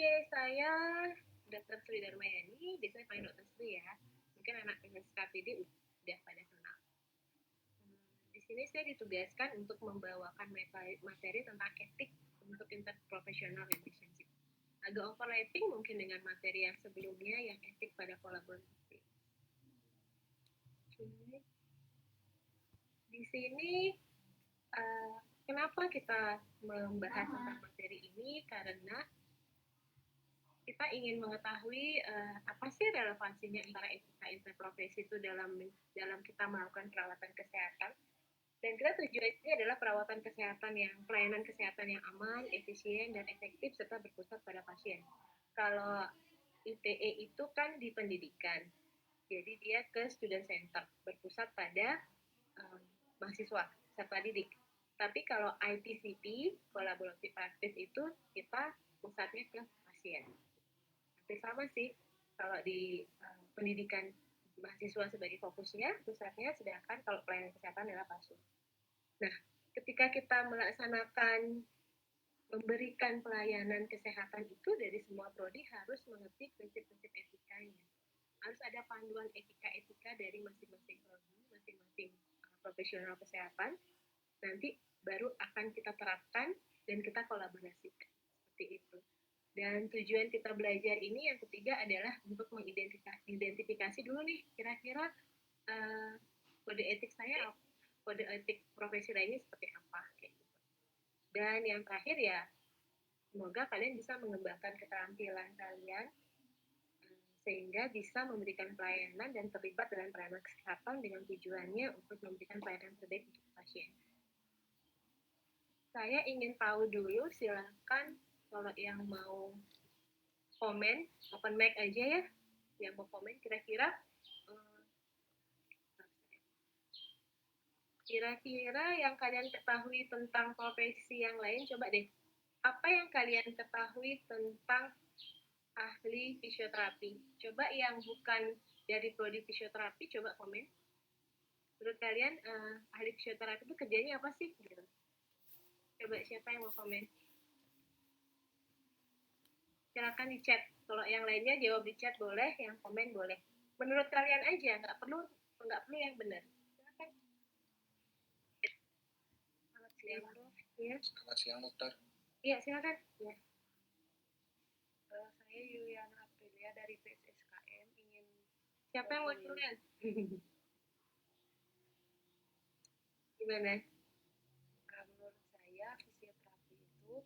Oke, saya Dr. Sri Darmayani, biasanya panggil Dr. Sri ya. Mungkin anak SKPD udah pada kenal. Di sini saya ditugaskan untuk membawakan materi tentang etik untuk interprofessional relationship. Agak overlapping mungkin dengan materi yang sebelumnya yang etik pada kolaborasi. Di sini kenapa kita membahas tentang materi ini? Karena kita ingin mengetahui apa sih relevansinya antara etika interprofesi itu dalam kita melakukan perawatan kesehatan. Dan kita tujuannya adalah perawatan kesehatan pelayanan kesehatan yang aman, efisien, dan efektif, serta berpusat pada pasien. Kalau ITE itu kan di pendidikan, jadi dia ke student center, berpusat pada mahasiswa, peserta didik. Tapi kalau IPCP, collaborative practice itu kita pusatnya ke pasien. Hampir sama sih kalau di pendidikan mahasiswa sebagai fokusnya, pusatnya, sedangkan kalau pelayanan kesehatan adalah pasien. Nah, ketika kita melaksanakan memberikan pelayanan kesehatan itu dari semua prodi harus mengerti prinsip-prinsip etikanya. Harus ada panduan etika-etika dari masing-masing prodi, masing-masing profesional kesehatan. Nanti baru akan kita terapkan dan kita kolaborasikan. Seperti itu. Dan tujuan kita belajar ini yang ketiga adalah untuk mengidentifikasi dulu nih, kira-kira kode etik saya, kode etik profesi lainnya seperti apa. Kayak gitu. Dan yang terakhir ya, semoga kalian bisa mengembangkan keterampilan kalian sehingga bisa memberikan pelayanan dan terlibat dalam pelayanan kesehatan dengan tujuannya untuk memberikan pelayanan terbaik untuk pasien. Saya ingin tahu dulu, silakan kalau yang mau komen, open mic aja ya, yang mau komen kira-kira yang kalian ketahui tentang profesi yang lain, coba deh. Apa yang kalian ketahui tentang ahli fisioterapi? Coba yang bukan dari prodi fisioterapi, coba komen. Menurut kalian, ahli fisioterapi itu kerjanya apa sih? Gitu. Coba siapa yang mau komen? Silakan di chat. Kalau yang lainnya jawab di chat boleh, yang komen boleh. Menurut kalian aja, nggak perlu yang benar. Silakan. Selamat siang, ya. Selamat siang, dokter. Iya, silakan. Ya. Saya Yuliana Aprilia dari PSSKM ingin. Siapa yang mau duluan? Gimana? Menurut saya fisioterapi itu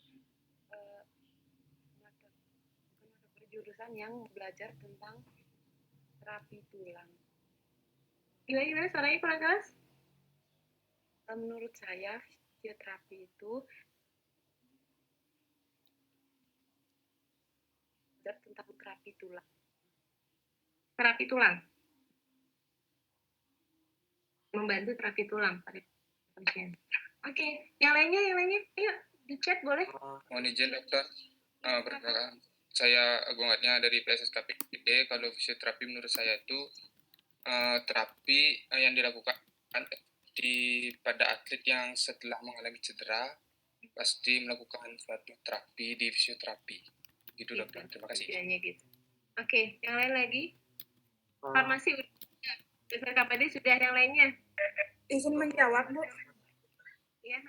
berjurusan yang belajar tentang terapi tulang. Gimana? Suaranya kurang keras? Menurut saya fisioterapi itu belajar tentang terapi tulang. Terapi tulang. Membantu terapi tulang pada pasien. Oke, yang lainnya, ayo di chat boleh. Mohon izin dokter, perkenalkan saya Agung Atnya dari PSSKPD. Kalau fisioterapi menurut saya itu terapi yang dilakukan pada atlet yang setelah mengalami cedera pasti melakukan suatu terapi di fisioterapi. Gitu dokter, terima kasih. Gitu. Oke, yang lain lagi? Farmasi udah. PSSKPD sudah, yang lainnya? Izin menjawab, Bu. Iya,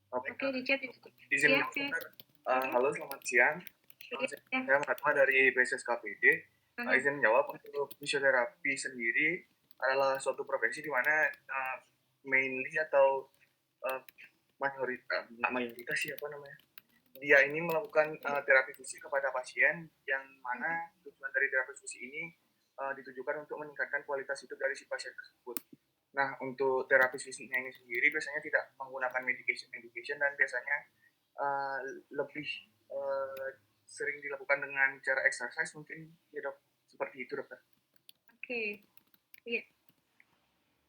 Oke, di chat itu. Izin halo, selamat siang. Saya Fatma dari PSSKPD. Izin menjawab, untuk fisioterapi sendiri adalah suatu profesi di mana mainly atau mayoritas siapa namanya? Dia ini melakukan terapi fisik kepada pasien, yang mana tujuan dari terapi fisik ini ditujukan untuk meningkatkan kualitas hidup dari si pasien tersebut. Nah, untuk terapis fisiknya ini sendiri biasanya tidak menggunakan medication dan biasanya lebih sering dilakukan dengan cara exercise mungkin ya dok, seperti itu dokter. Oke, iya.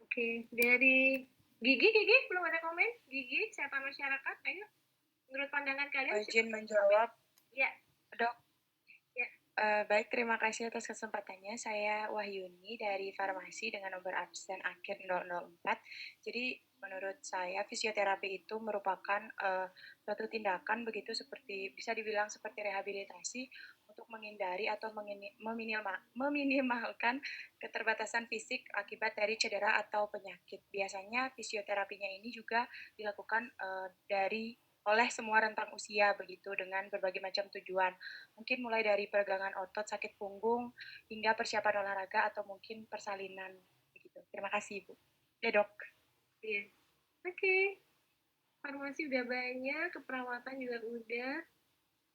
Oke, dari Gigi belum ada komen. Gigi, siapa masyarakat? Ayo, menurut pandangan kalian. Izin menjawab. Ya, dok. Baik, terima kasih atas kesempatannya. Saya Wahyuni dari Farmasi dengan nomor absen akhir 004. Jadi Menurut saya fisioterapi itu merupakan suatu tindakan begitu seperti bisa dibilang seperti rehabilitasi untuk menghindari atau meminimalkan keterbatasan fisik akibat dari cedera atau penyakit. Biasanya fisioterapinya ini juga dilakukan oleh semua rentang usia begitu dengan berbagai macam tujuan. Mungkin mulai dari peregangan otot, sakit punggung, hingga persiapan olahraga atau mungkin persalinan begitu. Terima kasih, Bu. Ya, Dok. Iya. Oke. Farmasi udah banyak, keperawatan juga udah,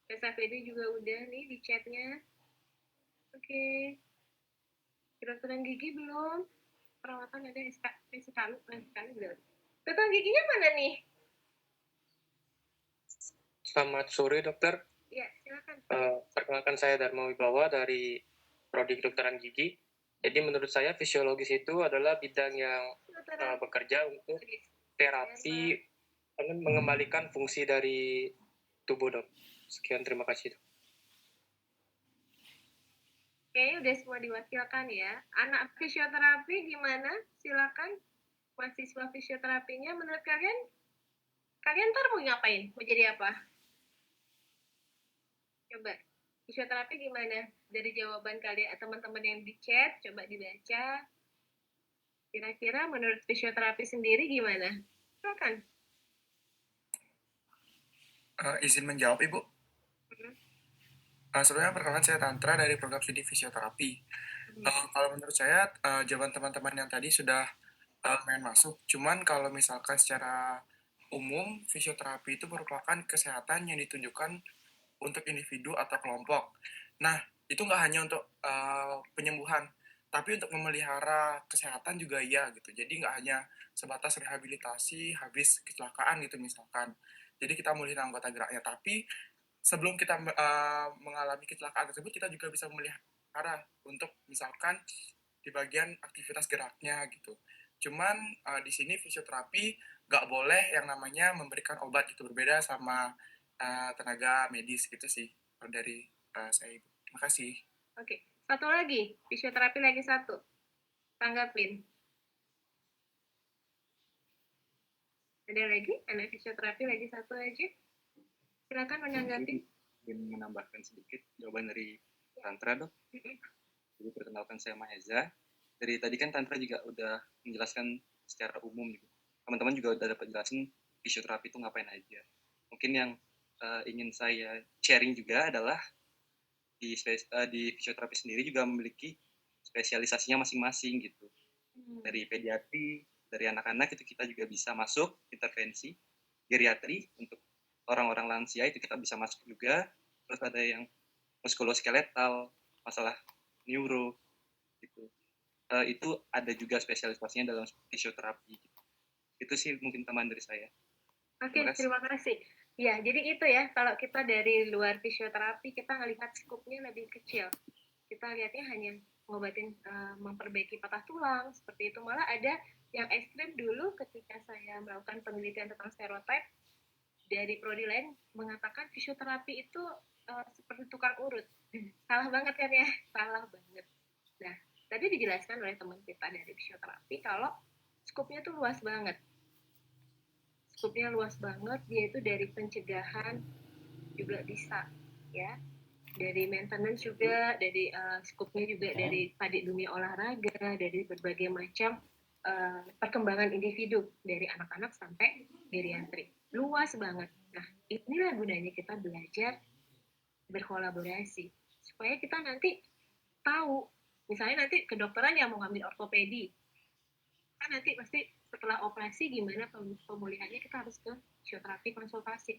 SAPD juga udah nih di chatnya. Oke. Kedokteran gigi belum, perawatan ada SKU belum. Dokter giginya mana nih? Selamat sore, dokter. Ya, silakan. Perkenalkan saya Dharma Wibawa dari Prodi Kedokteran Gigi. Jadi menurut saya fisiologis itu adalah bidang yang bekerja untuk terapi mengembalikan fungsi dari tubuh, dok. Sekian, terima kasih, dok. Kayaknya udah semua diwakilkan ya. Anak fisioterapi gimana? Silakan. Mahasiswa fisioterapinya menurut kalian ntar mau ngapain? Mau jadi apa? Coba. Fisioterapi gimana? Dari jawaban kalian, teman-teman yang di chat, coba dibaca. Kira-kira menurut fisioterapi sendiri gimana? Silakan. Izin menjawab, Ibu. Sebelumnya perkenalkan saya Tantra dari program studi fisioterapi. Kalau menurut saya, jawaban teman-teman yang tadi sudah lumayan masuk. Cuman kalau misalkan secara umum, fisioterapi itu merupakan kesehatan yang ditunjukkan untuk individu atau kelompok. Nah, itu nggak hanya untuk penyembuhan, tapi untuk memelihara kesehatan juga iya gitu. Jadi nggak hanya sebatas rehabilitasi habis kecelakaan gitu misalkan. Jadi kita memulihkan anggota geraknya, tapi sebelum kita mengalami kecelakaan tersebut, kita juga bisa memelihara untuk misalkan di bagian aktivitas geraknya gitu. Cuman di sini fisioterapi nggak boleh yang namanya memberikan obat gitu, berbeda sama tenaga medis gitu sih dari saya, Ibu. Terima kasih. Oke, satu lagi, fisioterapi lagi satu. Tanggapin. Ada lagi? Anak fisioterapi lagi satu aja. Silakan menanggapi. Ingin menambahkan sedikit jawaban dari Tantra, dok. Jadi perkenalkan saya Maheza. Dari tadi kan Tantra juga udah menjelaskan secara umum gitu. Teman-teman juga udah dapat jelasin fisioterapi itu ngapain aja. Mungkin yang ingin saya sharing juga adalah di fisioterapi sendiri juga memiliki spesialisasinya masing-masing gitu. Dari pediatri, dari anak-anak itu kita juga bisa masuk intervensi geriatri untuk orang-orang lansia itu kita bisa masuk juga. Terus ada yang muskuloskeletal, masalah neuro gitu. Itu ada juga spesialisasinya dalam fisioterapi. Itu sih mungkin teman dari saya. Oke, terima kasih. Ya, jadi itu ya, kalau kita dari luar fisioterapi, kita ngelihat skupnya lebih kecil. Kita lihatnya hanya ngobatin, memperbaiki patah tulang, seperti itu. Malah ada yang ekstrim dulu ketika saya melakukan penelitian tentang stereotip, dari prodi lain mengatakan fisioterapi itu seperti tukang urut. Salah banget kan ya? Salah banget. Nah, tadi dijelaskan oleh teman kita dari fisioterapi kalau skupnya tuh luas banget. Skupnya luas banget, dia itu dari pencegahan juga bisa, ya. Dari maintenance juga, dari skupnya juga dari tadi dunia olahraga, dari berbagai macam perkembangan individu, dari anak-anak sampai geriatri. Luas banget. Nah, inilah gunanya kita belajar berkolaborasi. Supaya kita nanti tahu, misalnya nanti kedokteran yang mau ngambil ortopedi, kan nanti pasti setelah operasi gimana pemulihannya, kita harus ke fisioterapi konsultasi.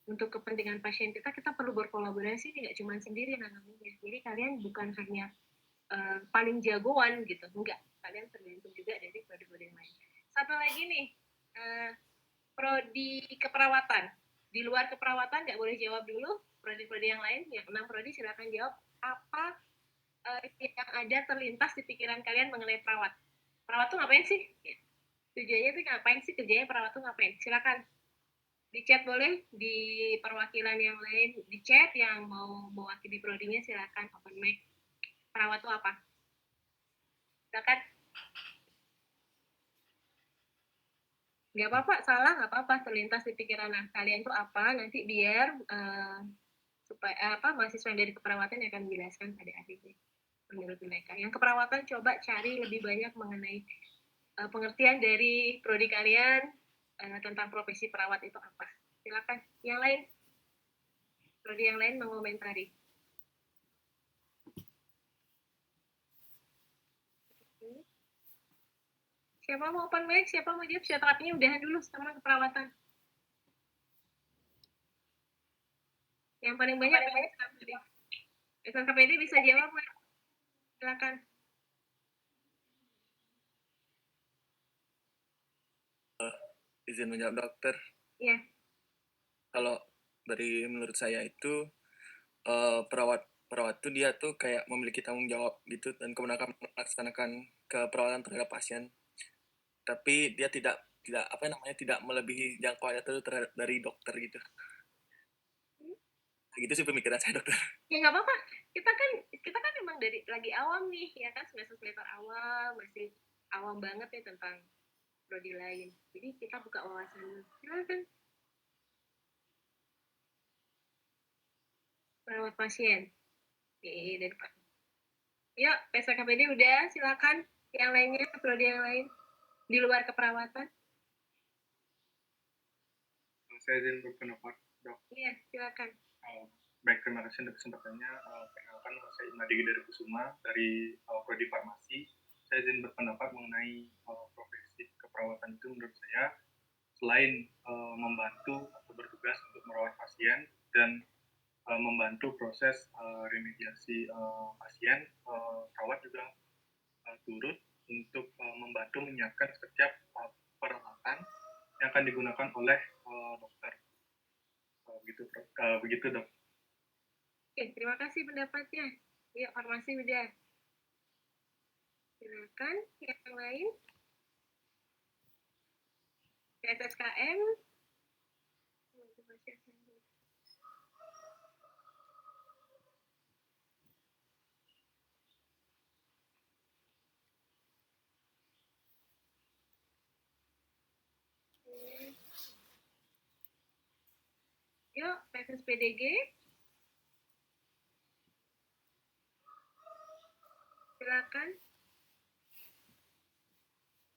Untuk kepentingan pasien kita perlu berkolaborasi, nggak cuma sendiri nanganinnya. Jadi kalian bukan hanya paling jagoan gitu, enggak. Kalian tergantung juga dari prodi-prodi yang lain. Satu lagi nih, prodi keperawatan. Di luar keperawatan nggak boleh jawab dulu. Prodi-prodi yang lain, yang 6 prodi silakan jawab. Apa yang ada terlintas di pikiran kalian mengenai perawat? Perawat tuh ngapain sih? Tujuannya tuh ngapain sih? Kerjanya perawat tuh ngapain? Silakan. Di chat boleh, di perwakilan yang lain di chat yang mau mewakili prodinya silakan open mic. Perawat tuh apa? Silakan. Nggak apa-apa, salah nggak apa-apa, terlintas di pikiran kalian tuh apa, nanti biar supaya mahasiswa yang dari keperawatan yang akan menjelaskan pada adik menurut mereka. Yang keperawatan coba cari lebih banyak mengenai pengertian dari prodi kalian tentang profesi perawat itu apa. Silakan. Yang lain, prodi yang lain mengomentari. Siapa mau open mic? Siapa mau jawab? Fisioterapinya udahan dulu sama keperawatan. Yang paling banyak SKPD bisa jawab nggak? Silakan. Izin menjawab dokter. Iya. Kalau dari menurut saya itu perawat itu dia tuh kayak memiliki tanggung jawab gitu dan kemenangan melaksanakan keperawatan terhadap pasien. Tapi dia tidak tidak melebihi jangkauan itu dari dokter gitu. Gitu sih pemikiran saya dokter. Ya nggak apa-apa. Kita kan memang dari lagi awam nih, ya kan semester awal masih awam banget ya tentang prodi lain. Jadi kita buka wawasan. Silakan. Perawat pasien. Dari Pak. Yuk, PSKPD udah, silakan. Yang lainnya, prodi yang lain di luar keperawatan. Saya izin berpendapat, Dok. Iya, silakan. Baik, terima kasih untuk kesempatannya. Perkenalkan, saya Imadi dari Kusuma dari prodi farmasi. Saya izin berpendapat mengenai profesi keperawatan itu menurut saya selain membantu atau bertugas untuk merawat pasien dan membantu proses remediasi pasien, perawat juga turut untuk membantu menyiapkan setiap peralatan yang akan digunakan oleh dokter. Begitu dok. Oke, terima kasih pendapatnya. Yuk, farmasi udah. Silakan, yang lain. PSSKM. Yuk, PSSPDG. Silakan.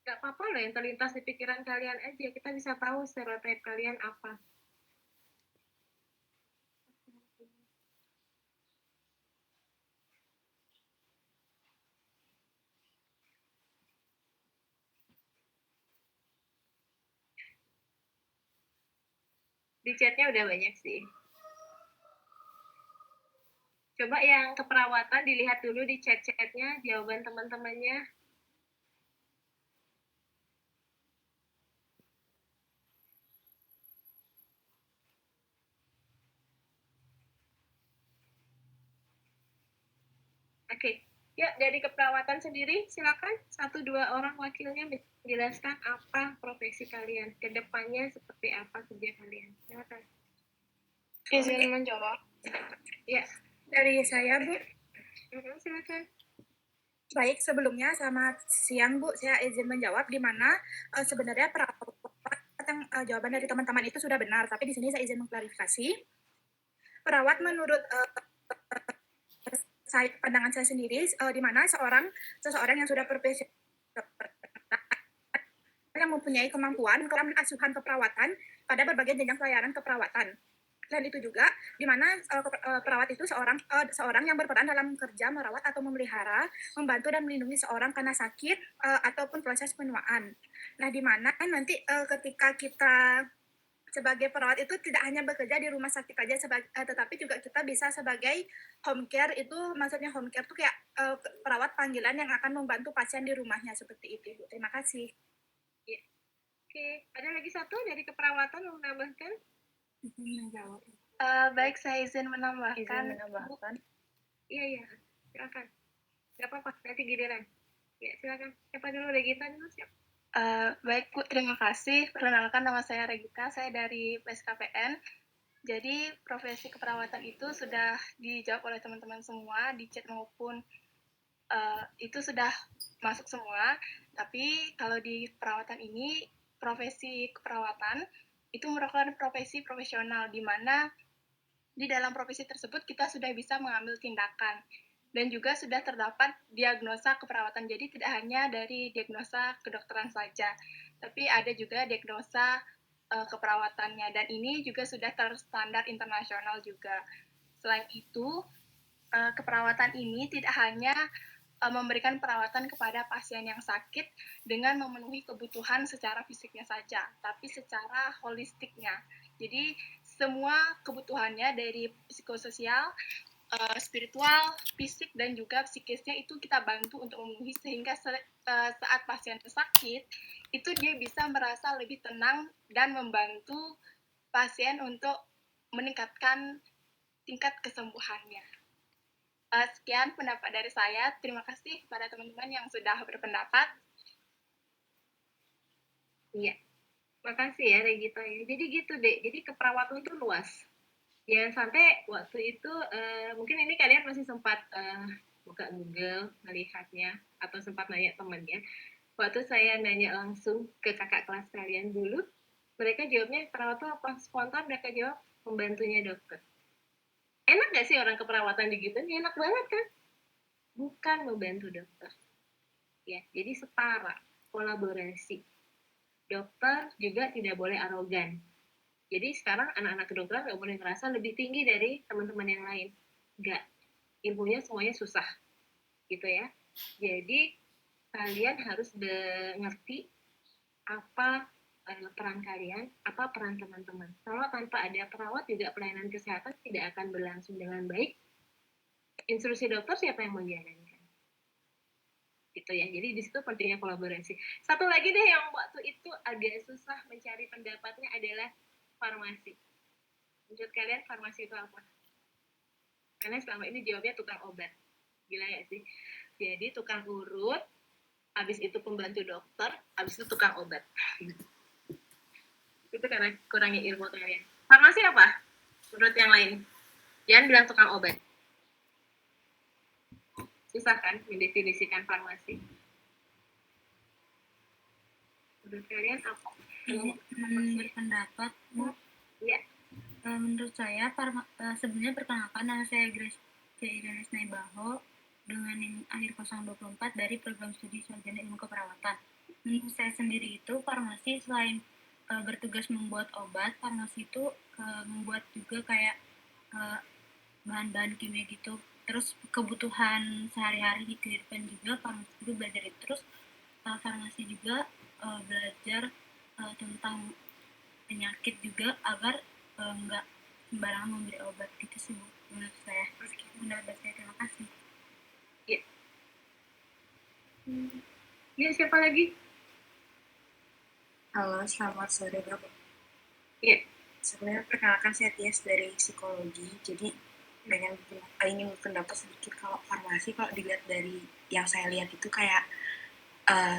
Gak apa-apa loh yang terlintas di pikiran kalian aja. Kita bisa tahu stereotip kalian apa. Di chatnya udah banyak sih. Coba yang keperawatan dilihat dulu di chat-chatnya, jawaban teman-temannya. Oke, ya dari keperawatan sendiri silakan 1-2 orang wakilnya menjelaskan apa profesi kalian, kedepannya seperti apa kerja kalian. Silakan. Izin menjawab. Ya. Dari saya, Bu. Silakan. Baik, sebelumnya selamat siang, Bu. Saya izin menjawab di mana sebenarnya perawat yang jawaban dari teman-teman itu sudah benar, tapi di sini saya izin mengklarifikasi. Perawat menurut pandangan saya sendiri, di mana seseorang yang sudah profesional yang mempunyai kemampuan dalam asuhan keperawatan pada berbagai jenjang pelayanan keperawatan. Dan itu juga di mana perawat itu seorang yang berperan dalam kerja merawat atau memelihara, membantu dan melindungi seorang karena sakit ataupun proses penuaan. Nah, di mana nanti ketika kita sebagai perawat itu tidak hanya bekerja di rumah sakit aja, tetapi juga kita bisa sebagai home care. Itu maksudnya home care itu kayak perawat panggilan yang akan membantu pasien di rumahnya seperti itu. Terima kasih. Ya. Oke, ada lagi satu dari keperawatan mau menambahkan? Baik, saya izin menambahkan. Iya, silakan. Gak apa-apa, nanti giliran. Ya, silakan. Siapa dulu? Regita dulu, siap. Baik, Bu, terima kasih. Perkenalkan, nama saya Regita, saya dari PSKPN. Jadi, profesi keperawatan itu sudah dijawab oleh teman-teman semua, di chat maupun itu sudah masuk semua. Tapi, kalau di perawatan ini, profesi keperawatan itu merupakan profesi profesional, di mana di dalam profesi tersebut kita sudah bisa mengambil tindakan dan juga sudah terdapat diagnosa keperawatan. Jadi tidak hanya dari diagnosa kedokteran saja, tapi ada juga diagnosa keperawatannya, dan ini juga sudah terstandar internasional juga. Selain itu, keperawatan ini tidak hanya memberikan perawatan kepada pasien yang sakit dengan memenuhi kebutuhan secara fisiknya saja, tapi secara holistiknya. Jadi semua kebutuhannya dari psikososial, spiritual, fisik, dan juga psikisnya itu kita bantu untuk memenuhi, sehingga saat pasien sakit itu dia bisa merasa lebih tenang dan membantu pasien untuk meningkatkan tingkat kesembuhannya. Sekian pendapat dari saya. Terima kasih kepada teman-teman yang sudah berpendapat. Iya, makasih ya Regita ya. Jadi gitu deh. Jadi keperawatan itu luas. Ya sampai waktu itu mungkin ini kalian masih sempat buka Google melihatnya atau sempat nanya temannya. Waktu saya nanya langsung ke kakak kelas kalian dulu, mereka jawabnya perawat apa? Spontan mereka jawab pembantunya dokter. Enak gak sih orang keperawatan gitu? Enak banget kan? Bukan membantu dokter. Ya, jadi setara, kolaborasi. Dokter juga tidak boleh arogan. Jadi sekarang anak-anak kedokteran nggak boleh ngerasa lebih tinggi dari teman-teman yang lain. Nggak. Ilmunya semuanya susah. Gitu ya. Jadi kalian harus ngerti apa peran kalian, apa peran teman-teman. Kalau tanpa ada perawat juga pelayanan kesehatan tidak akan berlangsung dengan baik. Instruksi dokter siapa yang mau jalankan? Gitu ya. Jadi di situ pentingnya kolaborasi. Satu lagi deh yang waktu itu agak susah mencari pendapatnya adalah farmasi. Menurut kalian farmasi itu apa? Karena selama ini jawabnya tukang obat. Gila ya sih? Jadi tukang urut, habis itu pembantu dokter, habis itu tukang obat. Itu karena kurangnya ilmu kalian. Farmasi apa? Menurut yang lain. Jangan bilang tukang obat. Susah kan mendefinisikan farmasi? Menurut kalian apa? Berpendapat, Bu. Iya. Menurut saya, sebenarnya perkenalkan, nama saya Grace Iranis Naibaho dengan akhir 024 dari program studi sarjana ilmu keperawatan. Menurut saya sendiri itu, farmasi selain bertugas membuat obat, farmasi itu membuat juga kayak bahan-bahan kimia gitu. Terus kebutuhan sehari-hari di kehidupan juga, farmasi juga belajar itu. Terus farmasi juga belajar tentang penyakit juga agar nggak sembarangan memberi obat gitu sih, Bu. Menurut saya. Menurut saya, terima kasih. Iya. Ya, siapa lagi? Halo, selamat sore, Bapak. Iya. Sebenarnya perkenalkan saya Tias dari psikologi. Jadi ingin berpendapat sedikit kalau farmasi, kalau dilihat dari yang saya lihat itu kayak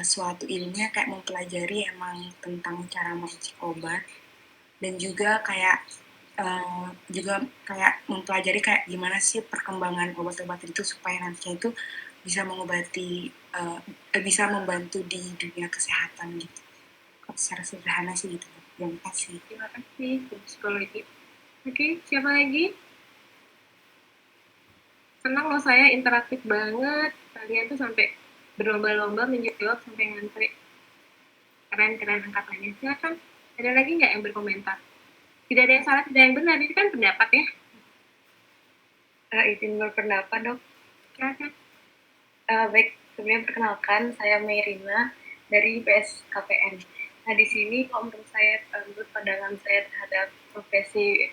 suatu ilmunya kayak mempelajari emang tentang cara meracik obat, dan juga kayak mempelajari kayak gimana sih perkembangan obat-obat itu supaya nantinya itu bisa mengobati, bisa membantu di dunia kesehatan gitu. Secara sederhana sih gitu. Terima kasih. Terima kasih, psikologi. Oke, siapa lagi? Senang loh saya, interaktif banget. Kalian tuh sampai berlomba-lomba menjawab sampai ngantri. Keren-keren angkatannya. Silakan. Ada lagi nggak yang berkomentar? Tidak ada yang salah, tidak ada yang benar. Ini kan pendapat ya. Izin berpendapat, Dok. Silakan. Baik, sebenarnya perkenalkan, saya Merina dari PSKPN. Nah, di sini kalau menurut saya, menurut pandangan saya terhadap profesi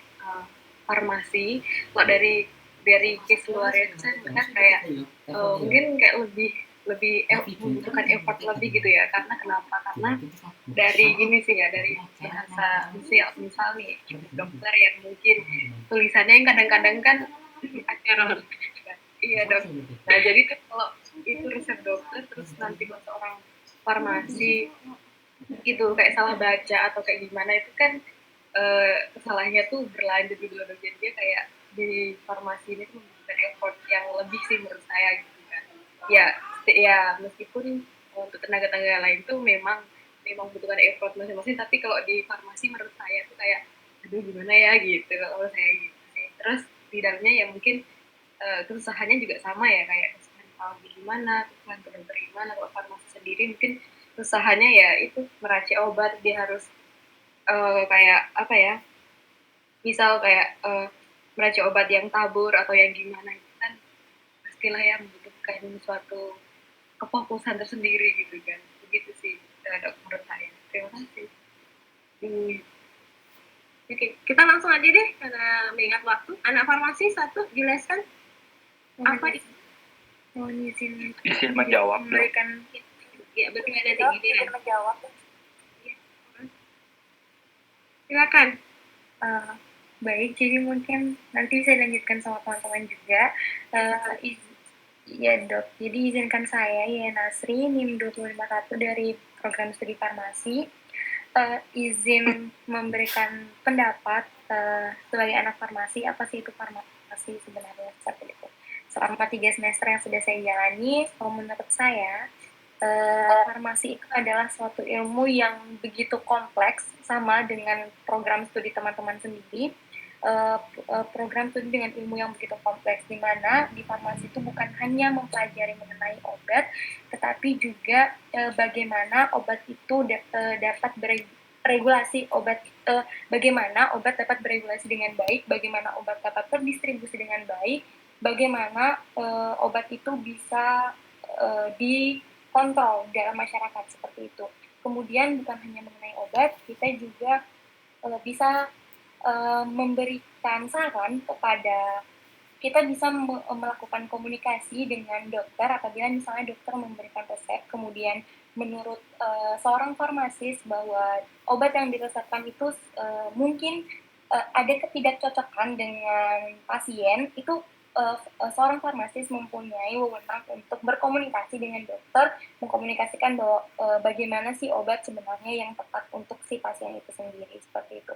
farmasi, kalau dari case luarnya itu saya melihat kayak mungkin kayak lebih membutuhkan effort lebih gitu ya. Karena kenapa? Karena dari ini sih ya, dari bahasa misal nih dokter yang mungkin tulisannya yang kadang-kadang kan error. Iya, Dok. Nah, jadi tuh kalau itu resep dokter terus nanti kalau seorang farmasi itu kayak salah baca atau kayak gimana, itu kan kesalahannya tuh berlanjut gitu loh. Jadi dia kayak di farmasi ini tuh membutuhkan effort yang lebih sih menurut saya gitu kan. Ya meskipun untuk tenaga-tenaga lain tuh memang memang membutuhkan effort masing-masing, tapi kalau di farmasi menurut saya tuh kayak aduh gimana ya gitu kalau menurut saya gitu sih. Terus di dalamnya ya mungkin kesusahannya juga sama ya, kayak kesusahan psikologi gimana, kesusahan ke dokter gimana. Kalau farmasi sendiri mungkin kesusahannya ya itu meracik obat, dia harus kayak apa ya, misal kayak meracik obat yang tabur atau yang gimana itu kan pastilah ya membutuhkan suatu kefokusan tersendiri gitu kan. Begitu sih terhadap menurut saya. Terima kasih. Oke, kita langsung aja deh karena mengingat waktu. Anak farmasi satu jelaskan apa itu? Mohon izin menjawab. memberikan Ya, berarti ada tinggi ya. menjawab. Silakan. Baik, jadi mungkin nanti saya lanjutkan sama teman-teman juga. Ya dok, jadi izinkan saya, ya Nasri, NIM 251 dari program studi farmasi, izin memberikan pendapat sebagai anak farmasi, apa sih itu farmasi sebenarnya, seperti itu. Selama 3 semester yang sudah saya jalani, menurut saya, farmasi itu adalah suatu ilmu yang begitu kompleks, sama dengan program studi teman-teman sendiri. Program studi dengan ilmu yang begitu kompleks, di mana di farmasi itu bukan hanya mempelajari mengenai obat, tetapi juga bagaimana obat itu dapat beregulasi bagaimana obat dapat beregulasi dengan baik, bagaimana obat dapat terdistribusi dengan baik, bagaimana obat itu bisa dikontrol dalam masyarakat, seperti itu. Kemudian bukan hanya mengenai obat, kita juga bisa memberikan saran kepada, kita bisa melakukan komunikasi dengan dokter apabila misalnya dokter memberikan resep, kemudian menurut seorang farmasis bahwa obat yang diresepkan itu mungkin ada ketidakcocokan dengan pasien, itu seorang farmasis mempunyai wewenang untuk berkomunikasi dengan dokter, mengkomunikasikan bahwa bagaimana sih obat sebenarnya yang tepat untuk si pasien itu sendiri, seperti itu.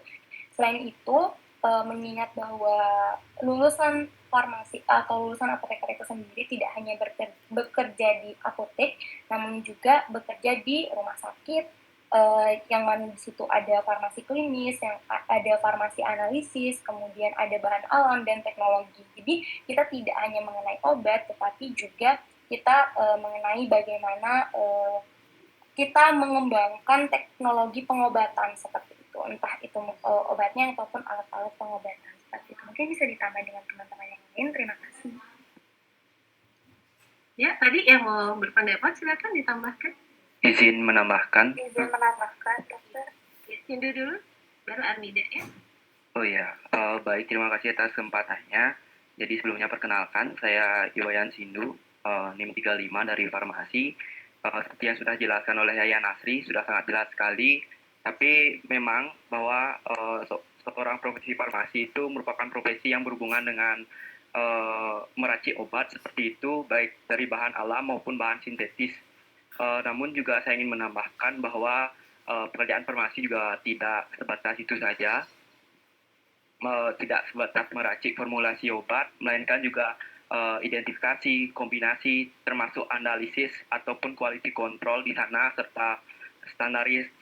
Selain itu, mengingat bahwa lulusan farmasi atau lulusan apoteker itu sendiri tidak hanya bekerja di apotek, namun juga bekerja di rumah sakit, yang mana di situ ada farmasi klinis, yang ada farmasi analisis, kemudian ada bahan alam dan teknologi. Jadi kita tidak hanya mengenai obat, tetapi juga kita mengenai bagaimana kita mengembangkan teknologi pengobatan, seperti itu, entah itu obatnya ataupun alat-alat pengobatan, seperti itu. Mungkin bisa ditambah dengan teman-teman yang lain. Terima kasih. Ya, tadi yang mau berpendapat silakan ditambahkan. Izin menambahkan. Dokter. Hindu dulu, baru Armida ya. Oh ya, baik, terima kasih atas kesempatannya. Jadi sebelumnya perkenalkan, saya Iwayan Sindu, NIM 35 dari farmasi. Seperti yang sudah dijelaskan oleh Yaya Nasri, sudah sangat jelas sekali. Tapi memang bahwa seorang profesi farmasi itu merupakan profesi yang berhubungan dengan meracik obat seperti itu, baik dari bahan alam maupun bahan sintetis. Namun juga saya ingin menambahkan bahwa pekerjaan farmasi juga tidak sebatas itu saja, tidak sebatas meracik formulasi obat, melainkan juga identifikasi, kombinasi, termasuk analisis ataupun quality control di sana, serta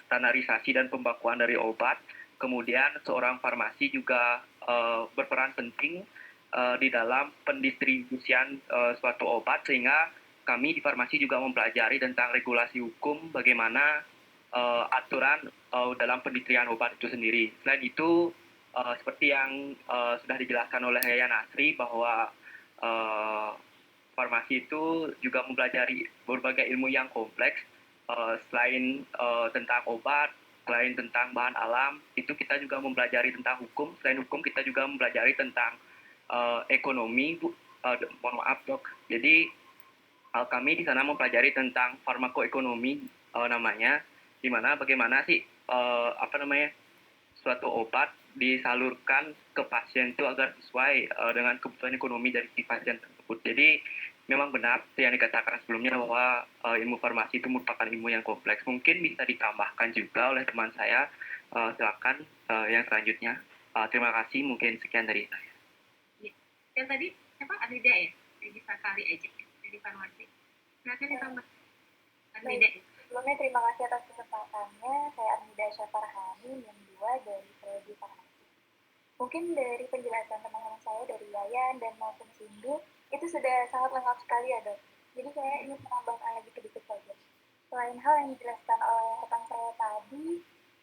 standarisasi dan pembakuan dari obat. Kemudian seorang farmasi juga berperan penting di dalam pendistribusian suatu obat, sehingga kami di farmasi juga mempelajari tentang regulasi hukum, bagaimana aturan dalam pendistribusian obat itu sendiri. Selain itu, seperti yang sudah dijelaskan oleh Yaya Nasri, bahwa farmasi itu juga mempelajari berbagai ilmu yang kompleks. Selain tentang obat, selain tentang bahan alam, itu kita juga mempelajari tentang hukum. Selain hukum, kita juga mempelajari tentang ekonomi. Mohon maaf dok. Jadi kami di sana mempelajari tentang farmakoekonomi namanya, di mana bagaimana sih suatu obat disalurkan ke pasien itu agar sesuai dengan kebutuhan ekonomi dari si pasien tersebut. Jadi memang benar yang dikatakan sebelumnya bahwa ilmu farmasi itu merupakan ilmu yang kompleks. Mungkin bisa ditambahkan juga oleh teman saya. Silakan yang selanjutnya. Terima kasih, mungkin sekian dari saya. Yang tadi siapa? Armida ya? Yang bisa kali aja dari farmasi. Silakan ditambah. Armida. Sebelumnya terima kasih atas kesempatannya. Saya Armida Syafarhani, yang 2 dari Prodi Farmasi. Mungkin dari penjelasan teman-teman saya dari Yayan dan maupun Sindu itu sudah sangat lengkap sekali ya dok. Jadi saya ingin menambahkan lagi sedikit saja. Selain hal yang dijelaskan oleh rekan saya tadi,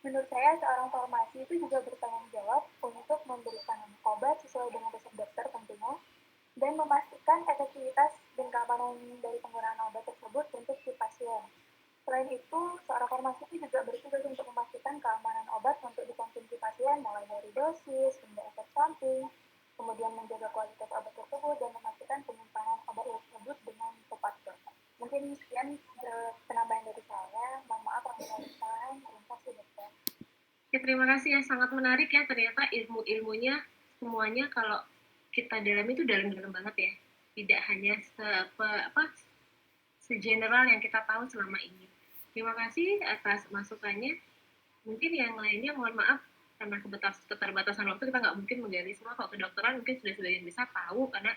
menurut saya seorang farmasi itu juga bertanggung jawab untuk memberikan obat sesuai dengan resep dokter tentunya, dan memastikan efektivitas dan keamanan dari penggunaan obat tersebut untuk si pasien. Selain itu, seorang farmasi itu juga bertugas untuk memastikan keamanan obat untuk dikonsumsi pasien, mulai dari dosis hingga efek samping, kemudian menjaga kualitas obat tersebut dan memastikan penyimpanan obat tersebut dengan tepat. Mungkin sekian penambahan dari saya. Mohon maaf apabila ada kesalahan. Terima kasih dokter. Ya, terima kasih ya, sangat menarik ya, ternyata ilmu-ilmunya semuanya kalau kita dalam itu dalam-dalam banget ya, tidak hanya segeneral yang kita tahu selama ini. Terima kasih atas masukannya. Mungkin yang lainnya mohon maaf karena keterbatasan waktu kita nggak mungkin menggali semua. Kalau kedokteran mungkin sudah sebagian besar tahu, karena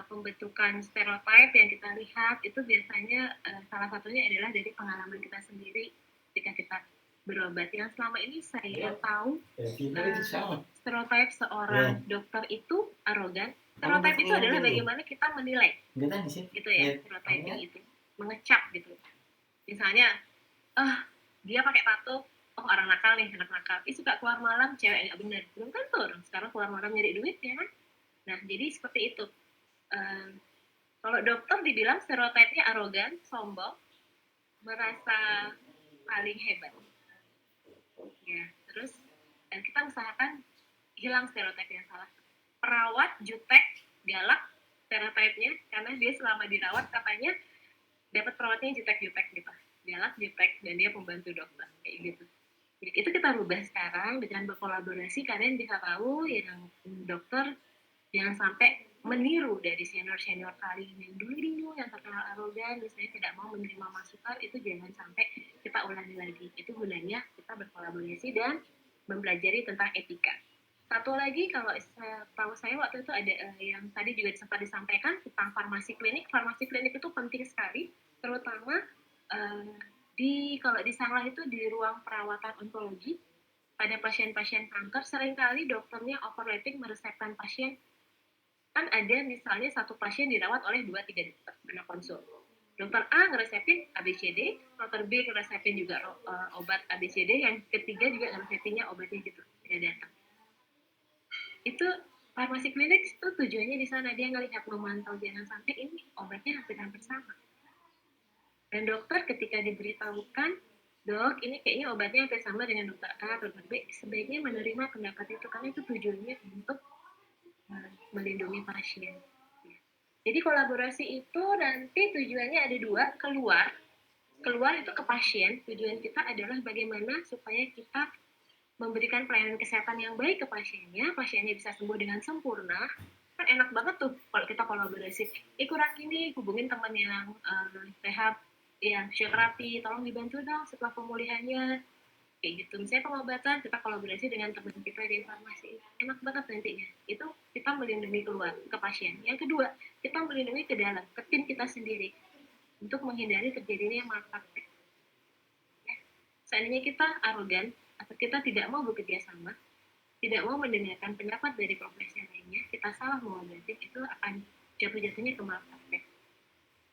pembentukan stereotip yang kita lihat itu biasanya salah satunya adalah dari pengalaman kita sendiri ketika kita berobat. Yang selama ini saya tahu stereotip seorang dokter itu arogan. Stereotip itu adalah bagaimana kita menilai, gitu ya, stereotiping itu mengecap gitu. Misalnya, dia pakai tato, orang nakal nih, anak nakal. Suka keluar malam, cewek nggak benar. Belum tentu orang sekarang keluar malam nyari duit ya kan. Nah, jadi seperti itu. Kalau dokter dibilang stereotipnya arogan, sombong, merasa paling hebat. Ya, terus dan kita usahakan hilang stereotip yang salah. Perawat jutek, galak stereotipnya, karena dia selama dirawat katanya dapat perawatnya jutek-jutek gitu, galak, jutek, dan dia pembantu dokter kayak gitu. Jadi itu kita rubah sekarang dengan berkolaborasi. Kalian bisa tahu yang dokter jangan sampai meniru dari senior-senior kalian yang dulu yang terkenal arogan, misalnya tidak mau menerima masukan, itu jangan sampai kita ulangi lagi. Itu gunanya kita berkolaborasi dan mempelajari tentang etika. Satu lagi, kalau tahu saya waktu itu ada yang tadi juga sempat disampaikan tentang farmasi klinik. Farmasi klinik itu penting sekali, terutama kalau di Sanglah itu di ruang perawatan onkologi pada pasien-pasien kanker, seringkali dokternya overlapping meresepkan pasien. Kan ada misalnya satu pasien dirawat oleh 2-3 dokter karena konsul. Dokter A ngeresepin ABCD, dokter B ngeresepin juga obat ABCD, yang ketiga juga ngeresepinnya obatnya gitu, dia datang. Itu farmasi klinik itu tujuannya di sana, dia ngelihat, memantau jangan sampai ini obatnya hampir-hampir sama. Dan dokter ketika diberitahukan, dok ini kayaknya obatnya hampir sama dengan dokter A atau dokter B, sebaiknya menerima pendapat itu karena itu tujuannya untuk melindungi pasien. Jadi kolaborasi itu nanti tujuannya ada 2, keluar itu ke pasien. Tujuan kita adalah bagaimana supaya kita memberikan pelayanan kesehatan yang baik ke pasiennya bisa sembuh dengan sempurna. Kan enak banget tuh kalau kita kolaborasi. Kurang ini, hubungin teman yang rehab, yang fisioterapi, tolong dibantu dong setelah pemulihannya. Kayak gitu, misalnya pengobatan kita kolaborasi dengan teman kita di farmasi, enak banget nantinya. Itu kita melindungi keluar ke pasien. Yang kedua, kita melindungi ke dalam, ke tim kita sendiri untuk menghindari terjadinya malpraktek. Ya. Seandainya kita arogan atau kita tidak mau bekerja sama, tidak mau mendengarkan pendapat dari profesi lainnya, kita salah mengobati, itu akan jatuh-jatuhnya ke malpraktek.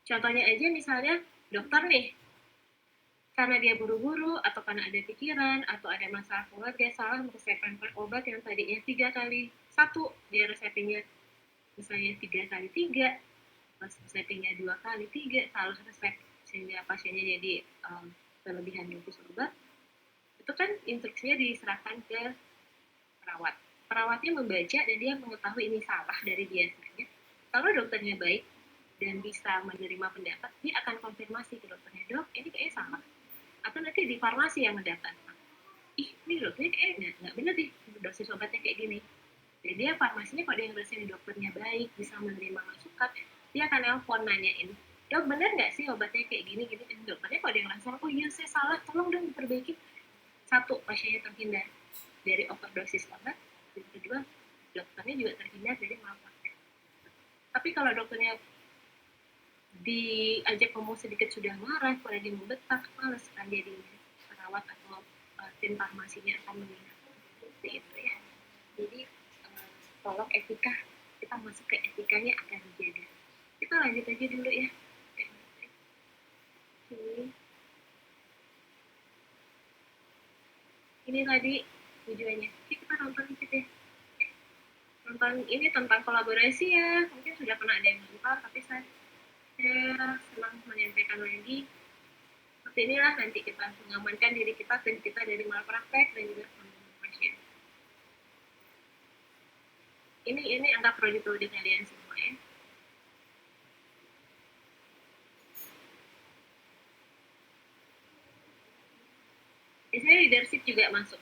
Contohnya aja misalnya dokter nih, karena dia buru-buru atau karena ada pikiran atau ada masalah keluarga, salah meresepkan obat yang tadinya 3x1, dia resepinnya misalnya 3x3, resepinnya 2x3, salah resep sehingga pasiennya jadi kelebihan dosis obat. Itu kan instruksinya diserahkan ke perawatnya membaca dan dia mengetahui ini salah dari biasanya. Kalau dokternya baik dan bisa menerima pendapat, dia akan konfirmasi ke dokternya, dok ini kayaknya salah. Atau nanti di farmasi yang mendatangkan, ini dokternya kayaknya nggak bener deh dosis obatnya kayak gini. Jadi dia farmasinya kalau dia ngerasa dokternya baik, bisa menerima masukan, dia akan nelpon nanyain, dok bener nggak sih obatnya kayak gini? Dokternya kalau dia ngerasa, oh iya saya salah, tolong dong diperbaiki. Satu, pasiennya terhindar dari overdosis obat. Yang kedua, dokternya juga terhindar dari malpraktek. Tapi kalau dokternya diajak ngomong sedikit sudah marah, apalagi membetak, males kan jadinya perawat atau tim farmasinya akan mengingatkan seperti itu ya. Jadi tolong etika, kita masuk ke etikanya akan dijaga. Kita lanjut aja dulu ya. Ini tadi tujuannya. Kita nonton dikit ya. Nonton ini tentang kolaborasi ya. Mungkin sudah pernah ada yang nonton, tapi saya senang menyampaikan lagi. Seperti inilah nanti kita mengamankan diri kita dan kita dari malpraktek dan juga pasien. Ini anggap prodi kalian semua ya. Biasanya leadership juga masuk.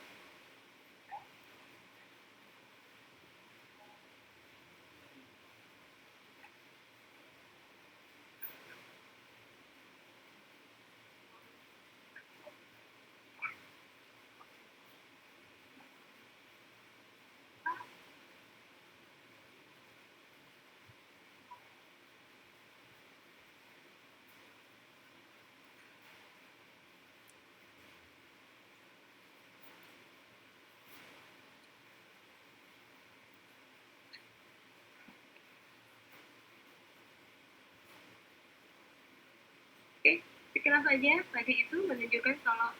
Oke, sekilas saja tadi itu menunjukkan kalau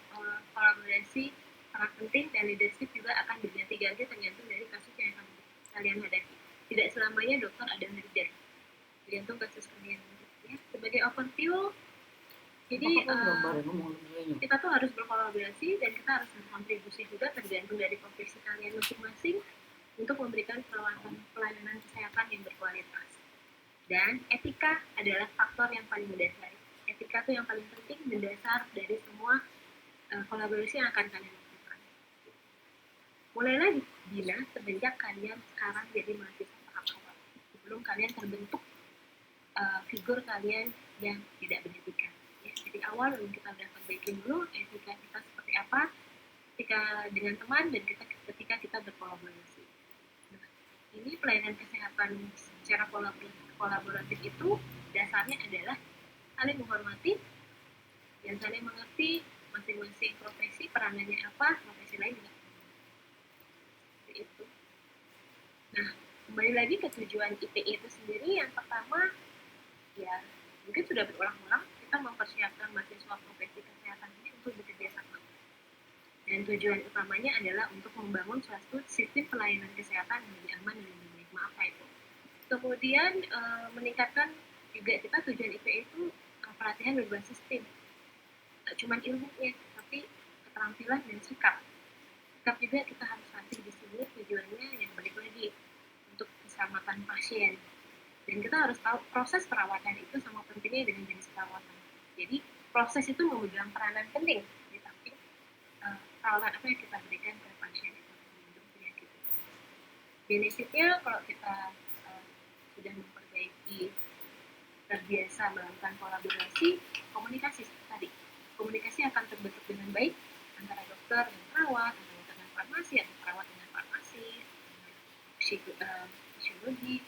kolaborasi sangat penting dan leadership juga akan berganti-ganti tergantung dari kasus yang akan kalian hadapi. Tidak selamanya dokter ada leader, tergantung kasus kalian. Ya, sebagai overview, jadi kita tuh harus berkolaborasi dan kita harus berkontribusi juga tergantung dari profesi kalian masing-masing untuk memberikan pelayanan kesehatan yang berkualitas. Dan etika adalah faktor yang paling mendasar. Etika itu yang paling penting, mendasar dari semua kolaborasi yang akan kalian lakukan. Mulailah dibina semenjak kalian sekarang jadi mahasiswa tahap awal, sebelum kalian terbentuk figur kalian yang tidak beretika. Ya, dari awal kita udah perbaikin dulu etika kita seperti apa, ketika dengan teman dan ketika kita berkolaborasi. Nah, ini pelayanan kesehatan secara kolaboratif itu dasarnya adalah saling menghormati dan saling mengerti masing-masing profesi peranannya apa, profesi lain juga seperti itu. Nah, kembali lagi ke tujuan IPI itu sendiri, yang pertama ya mungkin sudah berulang-ulang kita mempersiapkan mahasiswa profesi kesehatan ini untuk bekerja sama, dan tujuan utamanya adalah untuk membangun suatu sistem pelayanan kesehatan yang lebih aman dan lebih baik. Maaf itu. Kemudian meningkatkan juga kita tujuan IPI itu pelatihan berbasis tim, tak cuma ilmunya tapi keterampilan dan sikap juga kita harus latih di sini. Tujuannya yang balik lagi untuk keselamatan pasien, dan kita harus tahu proses perawatan itu sama pentingnya dengan jenis perawatan. Jadi proses itu memegang peranan penting di samping perawatan apa yang kita berikan ke pasien itu untuk penyakit. Benefitnya kalau kita sudah memperbaiki, terbiasa melakukan kolaborasi, komunikasi tadi. Komunikasi akan terbentuk dengan baik antara dokter dan perawat, antara dengan farmasi, atau perawat dengan farmasi,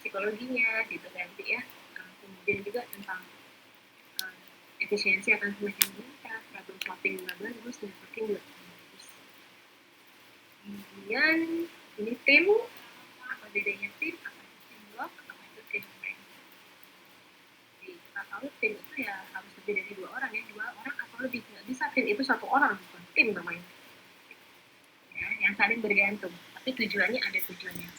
psikologinya gitu nanti ya. Kemudian juga tentang efisiensi akan semakin meningkat, problem solving juga bagus, networking juga bagus. Kemudian ini tim, apa bedanya tim, apa itu teamwork, apa itu tim training. Kita tahu tim itu ya harus lebih dari 2 orang ya, 2 orang atau lebih, nggak bisa tim itu 1 orang, bukan tim namanya ya, yang saling bergantung, tapi tujuannya ada tujuannya.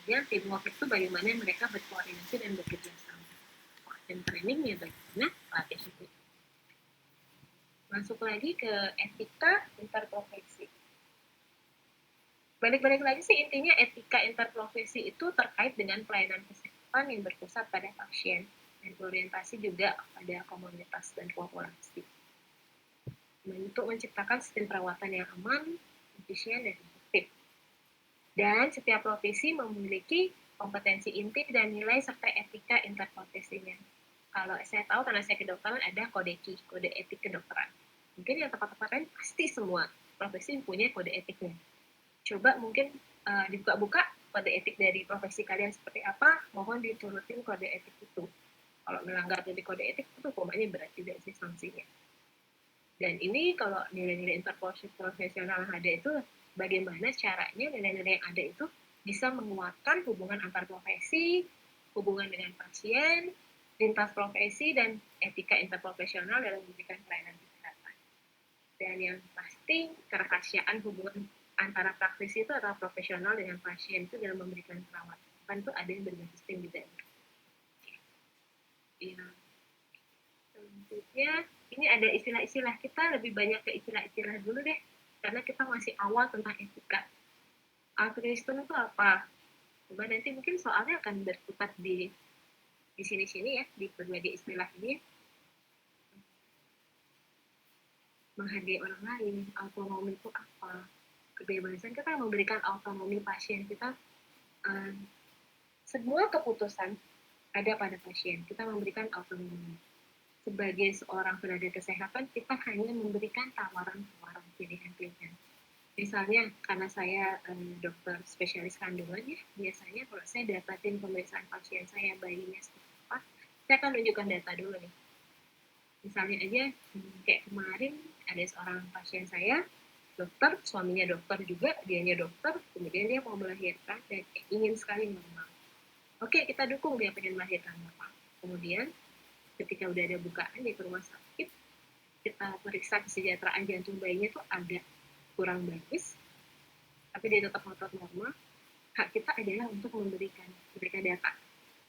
Kemudian teamwork itu bagaimana mereka berkoordinasi dan bekerja sama. Tim training ya bagaimana pelatih itu. Masuk lagi ke etika interprofesi. Balik lagi sih intinya etika interprofesi itu terkait dengan pelayanan kesehatan yang berpusat pada pasien dan berorientasi juga pada komunitas dan populasi, untuk menciptakan sistem perawatan yang aman, efisien, dan efektif. Dan setiap profesi memiliki kompetensi inti dan nilai serta etika interprofesinya. Kalau saya tahu karena saya kedokteran ada kode etik kedokteran. Mungkin yang tempat-tempat lain pasti semua profesi punya kode etiknya. Coba mungkin dibuka-buka kode etik dari profesi kalian seperti apa, mohon diturutin kode etik itu. Kalau melanggar dari kode etik itu hukumannya berat juga sih sanksinya. Dan ini kalau nilai-nilai interprofesional yang ada itu bagaimana caranya nilai-nilai yang ada itu bisa menguatkan hubungan antar profesi, hubungan dengan pasien, lintas profesi, dan etika interprofesional dalam memberikan pelayanan kesehatan. Dan yang pasti kerahasiaan hubungan antara praktisi itu atau profesional dengan pasien itu dalam memberikan perawatan itu ada yang berbasis tim juga. Ya. Selanjutnya ini ada istilah-istilah, kita lebih banyak ke istilah-istilah dulu deh karena kita masih awal tentang etika. Altruisme itu apa? Coba nanti mungkin soalnya akan berkutat di sini-sini ya, di berbagai istilah ini. Menghargai orang lain, autonomi itu apa? Kebebasan, kita memberikan autonomi pasien kita. Semua keputusan ada pada pasien, kita memberikan autonomi. Sebagai seorang tenaga kesehatan, kita hanya memberikan tawaran-tawaran pilihan-pilihan. Misalnya, karena saya dokter spesialis kandungan ya, biasanya kalau saya dapatin pemeriksaan pasien saya, bayinya seperti apa, saya akan tunjukkan data dulu nih. Misalnya aja, kayak kemarin ada seorang pasien saya, dokter, suaminya dokter juga, dianya dokter, kemudian dia mau melahirkan dan ingin sekali normal. Oke, kita dukung dia pengen melahirkan normal. Kemudian, ketika udah ada bukaan di rumah sakit, kita periksa kesejahteraan jantung bayinya tuh agak kurang bagus, tapi dia tetap ngotot normal. Hak kita adalah untuk memberikan data.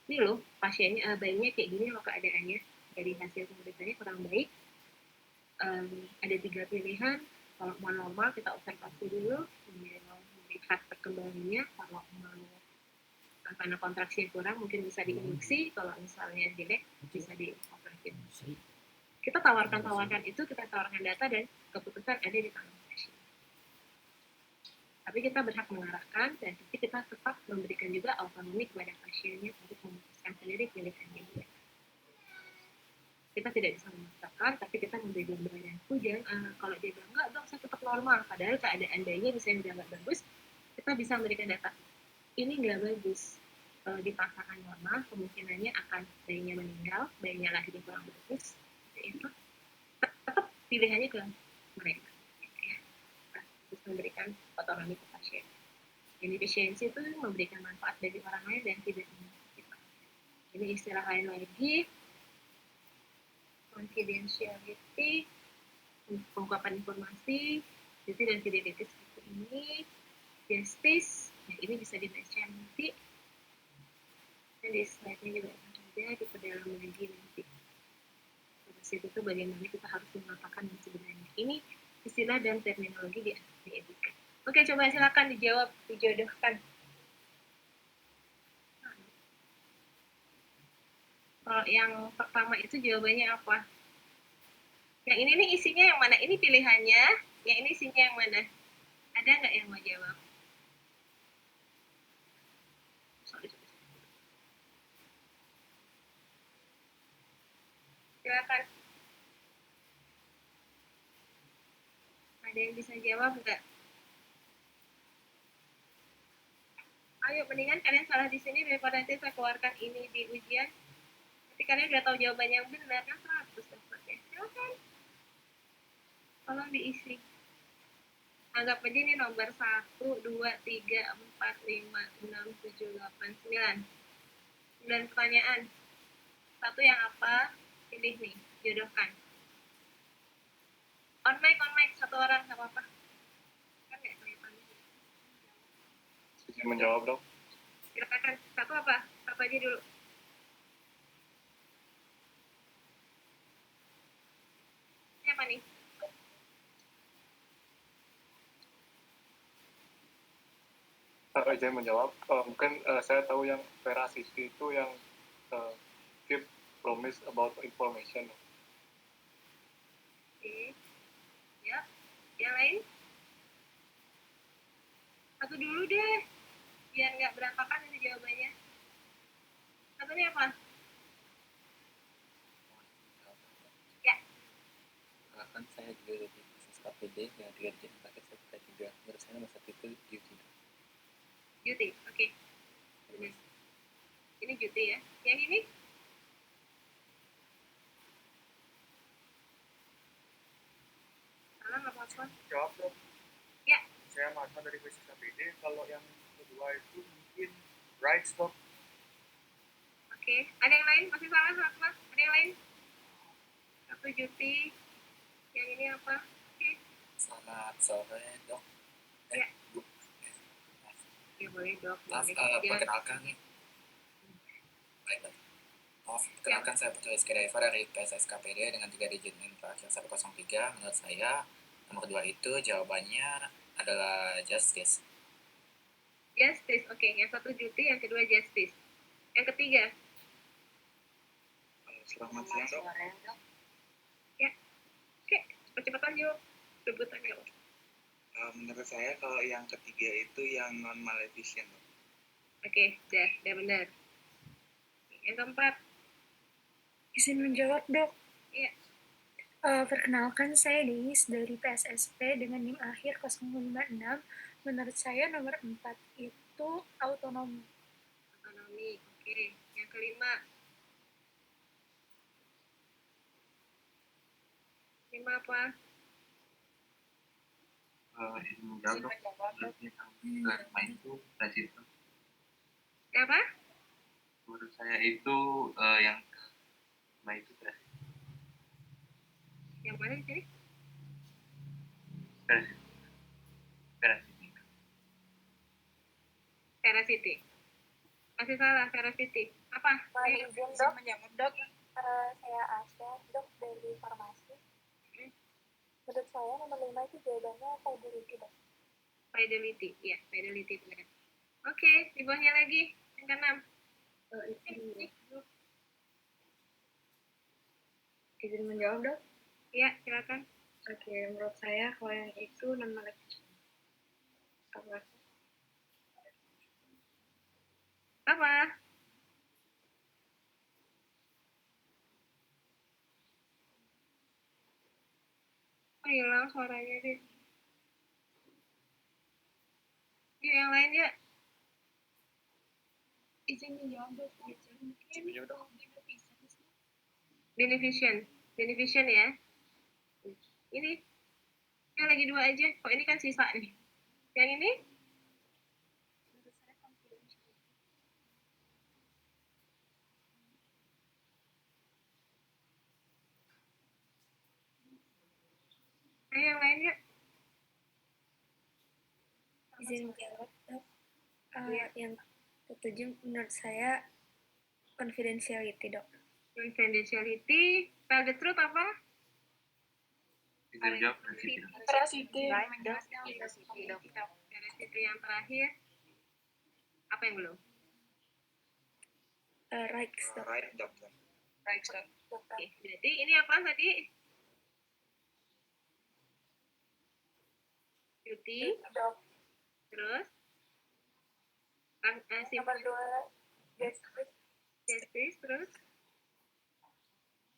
Ini loh, pasiennya, bayinya kayak gini loh keadaannya, dari hasil pemeriksaannya kurang baik. Ada 3 pilihan, kalau mau normal kita observasi dulu, kemudian melihat perkembangannya, kalau mau karena kontraksi kurang mungkin bisa diinduksi, kalau misalnya jelek bisa dioperasi. Kita tawarkan itu, kita tawarkan data dan keputusan ada di tangan pasien. Tapi kita berhak mengarahkan dan kita tetap memberikan juga autonomi kepada pasiennya untuk memutuskan sendiri pilihannya juga. Kita tidak bisa memaksakan, tapi kita memberi gambaran. Kalau dia bilang enggak dong, saya tetap normal, padahal keadaan bayinya misalnya udah nggak bagus, kita bisa memberikan data. Ini nggak bagus. Kalau dipaksakan normal, kemungkinannya akan bayinya meninggal, bayinya lahir kurang bagus. Itu tetap pilihannya ke mereka. Ya. Terus memberikan otonomi ke pasien. Jadi efisiensi itu memberikan manfaat bagi orang lain dan tidak kita. Ini istilah lain lagi, confidentiality, pengungkapan informasi, jadi dan fidelity seperti ini, justice, nah ini bisa dibaca nanti. Dan di slide-nya juga ada di pedalaman lagi nanti. Terus itu bagaimana kita harus mengatakan yang sebenarnya. Ini istilah dan terminologi di etika. Oke, coba silakan dijawab, dijodohkan. Kalau yang pertama itu jawabannya apa? Yang ini nih isinya yang mana? Ini pilihannya, yang ini isinya yang mana? Ada nggak yang mau jawab? Silakan. Ada yang bisa jawab nggak? Ayo, mendingan kalian salah di sini daripada nanti saya keluarkan ini di ujian. Tapi kalian udah tahu jawaban yang benar kan 100 dapatnya. Silakan. Tolong diisi. Anggap aja ini nomor 1, 2, 3, 4, 5, 6, 7, 8, 9. 9 pertanyaan. Satu yang apa? Pilih nih, jodohkan. On mic, satu orang, nggak apa-apa. Kan nggak kelihatan. Saya menjawab dong. Silakan, satu apa? Apa aja dulu? Ini apa nih? Saya menjawab, mungkin saya tahu yang veracity itu yang give promise about information. Oke. Ya. Yang lain? Satu dulu deh. Biar nggak berantakan ini jawabannya. Satunya apa? Ya. Kan saya juga dari bisnis KPD yang 3 jam pakai saya juga. Menurut saya nomor 1 itu duty. Duty, oke. Ini duty ya. Yang ini? perkenalkan dari PSS KPD. Kalau yang kedua itu mungkin rights dok. Oke, ada yang lain? Masih salah sama? Ada yang lain? 1 Juti. Yang ini apa? Oke. Selamat sore, Dok. Ya. Bu. Ya boleh dok. Maaf, Boleh. perkenalkan nih. Baik. Maaf, perkenalkan saya Putra Rizky Daiva dari PSS KPD dengan 3 digit NIM terakhir 103. Menurut saya, nomor 2 itu jawabannya adalah justice. Justice, oke. Yang 1 Juti, yang kedua justice. Yang ketiga? Selamat siang dok. Ya. Oke, cepet-cepetan yuk. Rebutan yuk. Menurut saya kalau yang ketiga itu yang non maleficent. Oke, udah benar. Yang keempat? Izin menjawab dok. Iya. Perkenalkan saya Deis dari PSSP dengan NIM akhir 056. Menurut saya nomor 4 itu autonomi. Autonomi, oke. Yang kelima? Kelima apa? Izin menjawab dok. Kelima itu presiden. Apa? Menurut saya itu yang kelima itu presiden. Yang mana di sini? Veracity. Masih salah, Veracity. Apa? Izin dok. Menjawab dok. Saya Asya, dok dari farmasi. Menurut saya nomor 5 itu jawabannya fidelity dok. Fidelity, iya, fidelity benar. Oke, di bawahnya lagi, yang ke-6. Izin menjawab dok? Iya, silakan. Oke, menurut saya kalau yang itu non maleficent. Apa? Oh, hilang suaranya deh. Yuk, yang lain ya. Izin menjawab dok. Beneficent ya. Ini lagi 2 aja. Kok ini kan sisa nih. Yang ini? Ayo yang lain ya. Izin menjawab dok. Yang ketujuh menurut saya confidentiality dok. Confidentiality, tell the truth apa? Izin menjawab Veracity. Veracity yang terakhir. Apa yang belum? Rights dok. Rights dok. Oke, berarti ini apa tadi? Duty. Terus? Nomor 2 justice, terus?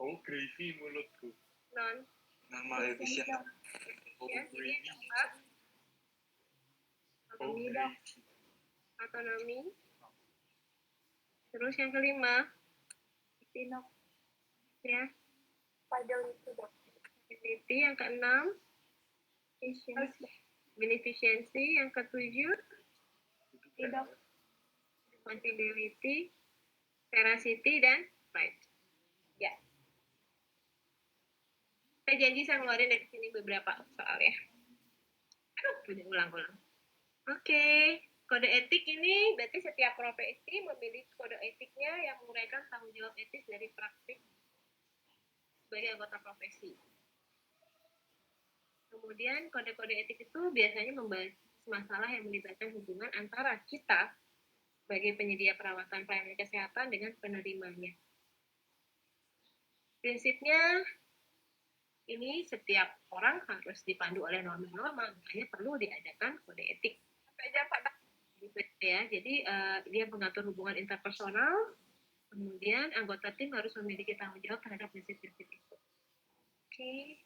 Oh, gravy mulutku. Non maleficent. Ya, ini apa? Autonomi dok. Autonomi. Terus yang kelima? Dok. Ya. Fidelity dok. Fidelity yang ke-6. Beneficiency yang ke-7. Dok. Fidelity, veracity, dan right. Ya. Saya janji saya ngeluarin dari sini beberapa soal ya. Udah ulang-ulang. Oke. Kode etik ini berarti setiap profesi memiliki kode etiknya yang menguraikan tanggung jawab etis dari praktik sebagai anggota profesi. Kemudian kode-kode etik itu biasanya membahas masalah yang melibatkan hubungan antara kita sebagai penyedia perawatan pelayanan kesehatan dengan penerimanya. Prinsipnya ini setiap orang harus dipandu oleh norma-norma, makanya perlu diadakan kode etik. Gitu ya, jadi dia mengatur hubungan interpersonal, kemudian anggota tim harus memiliki tanggung jawab terhadap prinsip-prinsip itu. Oke.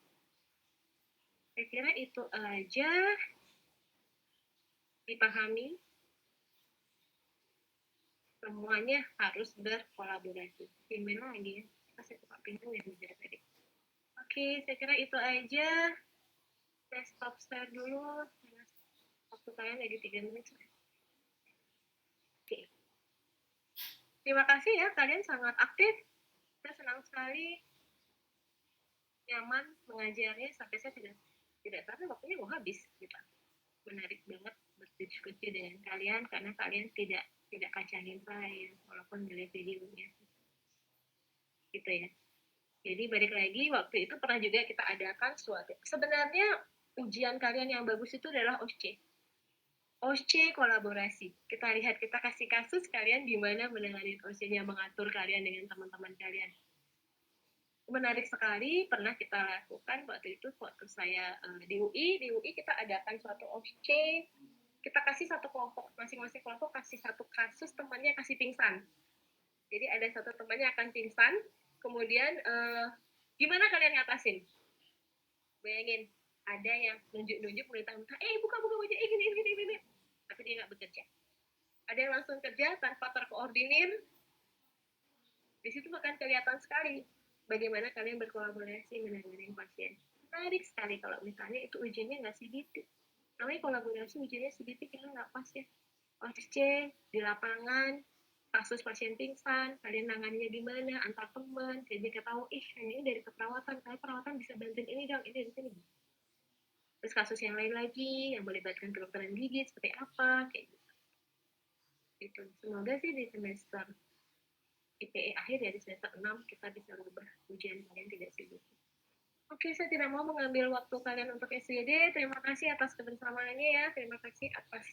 Saya kira itu aja dipahami. Semuanya harus berkolaborasi. Pimpin lagi ya. Saya suka pintu yang bicara tadi. Oke, saya kira itu aja. Saya stop share dulu. Waktu kalian lagi 3 menit. Oke. Terima kasih ya, kalian sangat aktif. Saya senang sekali, nyaman mengajarnya sampai saya tidak tahu waktunya mau habis gitu. Menarik banget berdiskusi dengan kalian karena kalian tidak kacangin saya walaupun melihat videonya gitu ya. Jadi balik lagi, waktu itu pernah juga kita adakan suatu, sebenarnya ujian kalian yang bagus itu adalah OSCE kolaborasi. Kita lihat, kita kasih kasus kalian gimana menangani OSCE-nya, mengatur kalian dengan teman-teman kalian. Menarik sekali, pernah kita lakukan waktu itu, waktu saya di UI kita adakan suatu OSCE, kita kasih satu kelompok, masing-masing kelompok kasih satu kasus, temannya kasih pingsan. Jadi ada satu temannya akan pingsan, kemudian gimana kalian ngatasin? Bayangin, ada yang nunjuk-nunjuk, muntah-muntah, buka baju, gini. Tapi dia nggak bekerja. Ada yang langsung kerja tanpa terkoordinir. Di situ akan kelihatan sekali bagaimana kalian berkolaborasi menangani pasien. Menarik sekali kalau misalnya itu ujiannya nggak CBT. Namanya kolaborasi ujiannya CBT kita nggak pas ya. OSCE di lapangan, kasus pasien pingsan, kalian nanganinya gimana, antar teman, jadi kita tahu, ini dari keperawatan, kalau perawatan bisa bantuin ini dong, ini dari sini. Terus kasus yang lain lagi, yang melibatkan kedokteran gigi, seperti apa, kayak gitu. Gitu. Semoga sih di semester IPE akhir ya, di semester 6, kita bisa rubah ujian kalian tidak sibuk. Oke, saya tidak mau mengambil waktu kalian untuk SWD, terima kasih atas kebersamaannya ya, terima kasih atas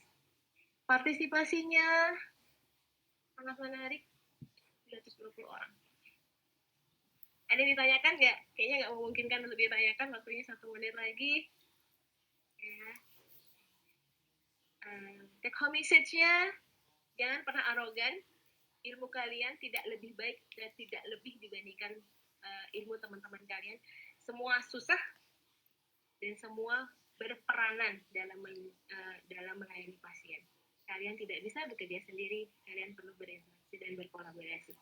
partisipasinya. Sangat menarik, 220 orang. Ada yang ditanyakan nggak? Kayaknya nggak memungkinkan untuk ditanyakan, waktunya 1 menit lagi. Ya. Take home message-nya, jangan pernah arogan. Ilmu kalian tidak lebih baik dan tidak lebih dibandingkan ilmu teman-teman kalian. Semua susah dan semua berperanan dalam melayani pasien. Kalian tidak bisa bekerja sendiri, kalian perlu berinteraksi dan berkolaborasi.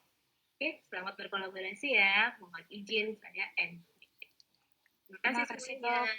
Oke, selamat berkolaborasi ya. Mohon izin, saya N. Terima kasih semuanya.